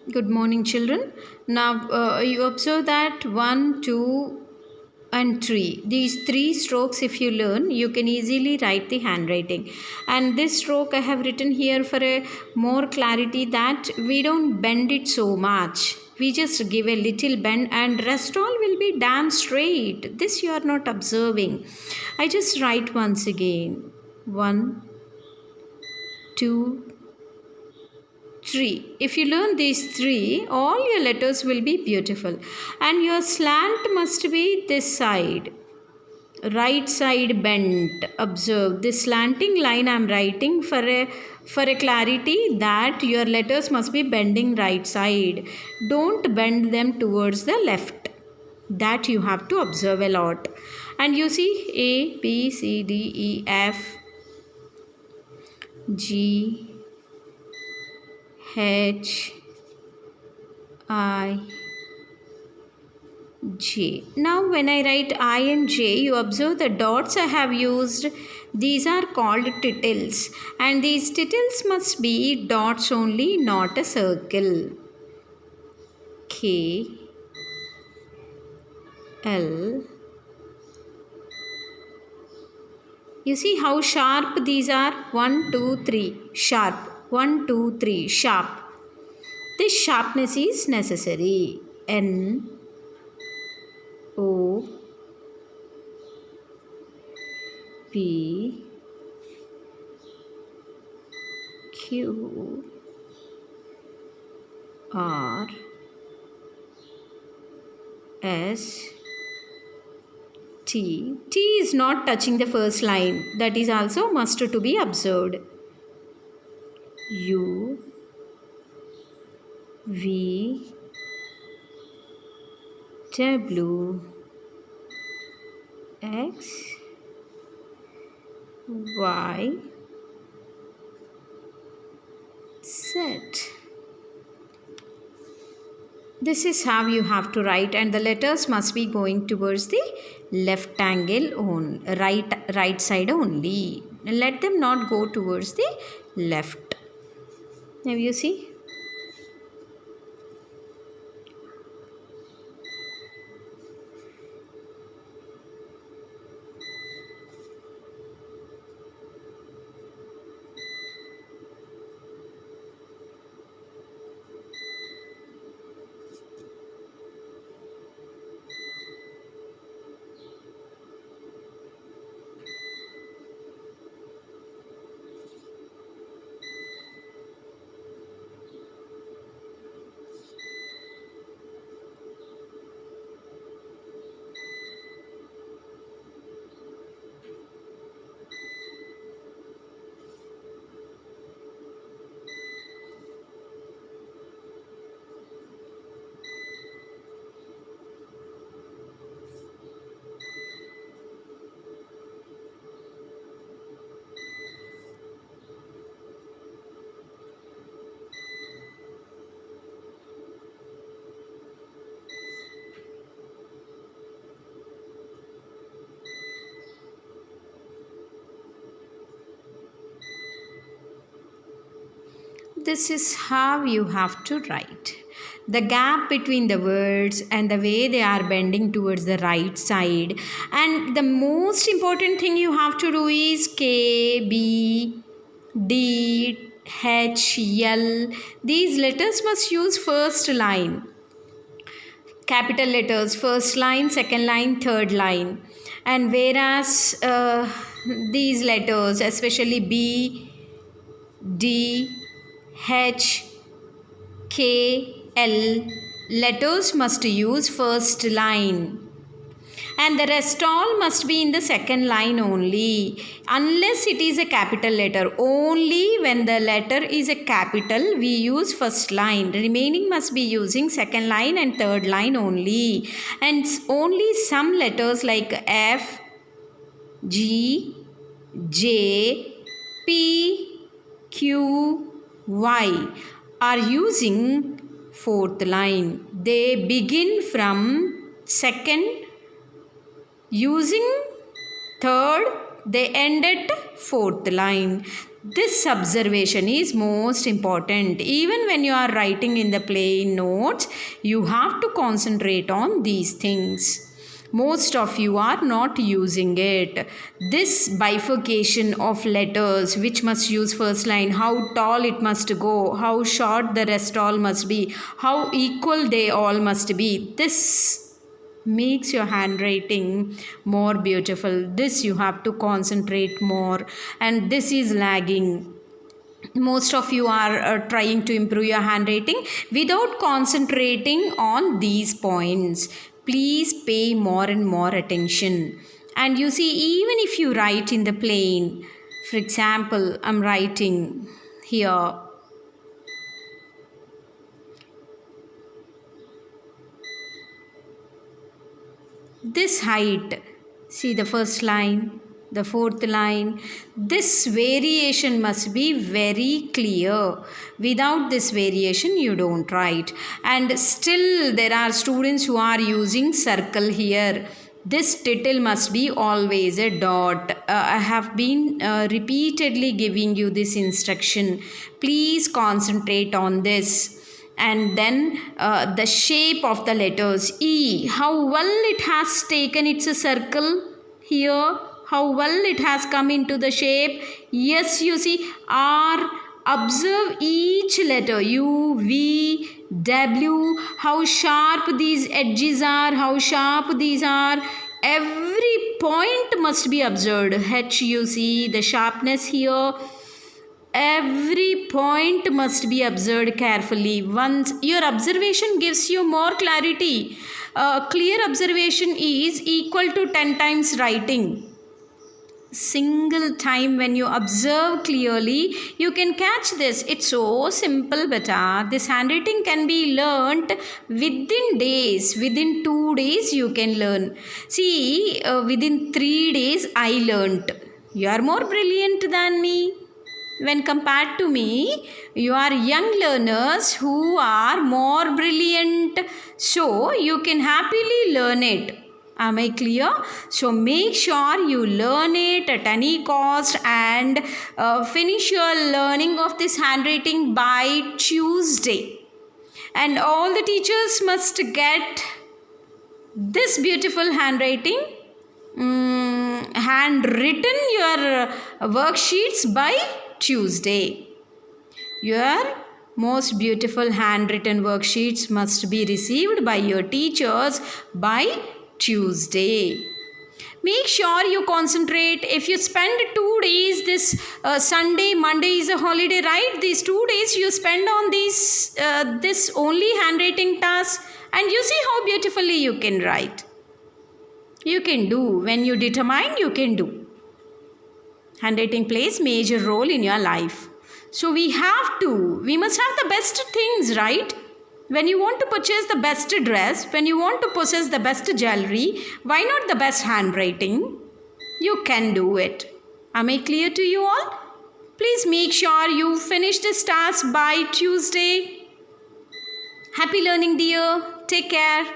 Good morning, children. Now you observe that 1, 2, and 3. These three strokes, if you learn, you can easily write the handwriting. And this stroke I have written here for a more clarity that we don't bend it so much. We just give a little bend and rest all will be damn straight. This you are not observing. I just write once again. 1, 2, 3. If you learn these three, all your letters will be beautiful. And your slant must be this side. Right side bent. Observe this slanting line I am writing for a clarity that your letters must be bending right side. Don't bend them towards the left. That you have to observe a lot. And you see A, B, C, D, E, F, G, H, I, J. Now when I write I and J, you observe the dots I have used. These are called tittles, and these tittles must be dots only, not a circle. K, L. You see how sharp these are? 1, 2, 3. Sharp. 1, 2, 3. Sharp. This sharpness is necessary. N, O, P, Q, R, S, T. T is not touching the first line. That is also must to be observed. U, V, W, X, Y, Z. This is how you have to write, and the letters must be going towards the left angle on right side only. Let them not go towards the left. Now you see. This is how you have to write. The gap between the words and the way they are bending towards the right side. And the most important thing you have to do is K, B, D, H, L. These letters must use first line. Capital letters, first line, second line, third line. And whereas these letters, especially B, D, H, K, L, letters must use first line. And the rest all must be in the second line only. Unless it is a capital letter. Only when the letter is a capital, we use first line. Remaining must be using second line and third line only. And only some letters like F, G, J, P, Q, Y are using fourth line. They begin from second, using third, they end at fourth line. This observation is most important. Even when you are writing in the plain notes, you have to concentrate on these things. Most of you are not using it. This bifurcation of letters, which must use first line, how tall it must go, how short the rest all must be, how equal they all must be, this makes your handwriting more beautiful. This you have to concentrate more, and this is lagging. Most of you are trying to improve your handwriting without concentrating on these points. Please pay more and more attention. And you see, even if you write in the plain, for example, I'm writing here, this height, see the first line, the fourth line, this variation must be very clear. Without this variation you don't write. And still there are students who are using circle here. This title must be always a dot. I have been repeatedly giving you this instruction. Please concentrate on this. And then the shape of the letters E, how well it has taken its a circle here, how well it has come into the shape. Yes, you see, R, observe each letter, U, V, W, how sharp these edges are, how sharp these are. Every point must be observed. H, you see the sharpness here. Every point must be observed carefully. Once your observation gives you more clarity, clear observation is equal to 10 times writing. Single time when you observe clearly, you can catch this. It's so simple, beta. This handwriting can be learnt within days. Within 2 days you can learn. See, within 3 days I learnt. You are more brilliant than me. When compared to me, you are young learners who are more brilliant. So you can happily learn it. Am I clear? So make sure you learn it at any cost and finish your learning of this handwriting by Tuesday. And all the teachers must get this beautiful handwriting, handwritten your worksheets by Tuesday. Your most beautiful handwritten worksheets must be received by your teachers by Tuesday. Make sure you concentrate. If you spend 2 days, this Sunday, Monday is a holiday, right? These 2 days you spend on this only handwriting task, and you see how beautifully you can write. You can do. When you determine, you can do. Handwriting plays major role in your life. So we must have the best things, right? When you want to purchase the best dress, when you want to possess the best jewelry, why not the best handwriting? You can do it. Am I clear to you all? Please make sure you finish this task by Tuesday. Happy learning, dear. Take care.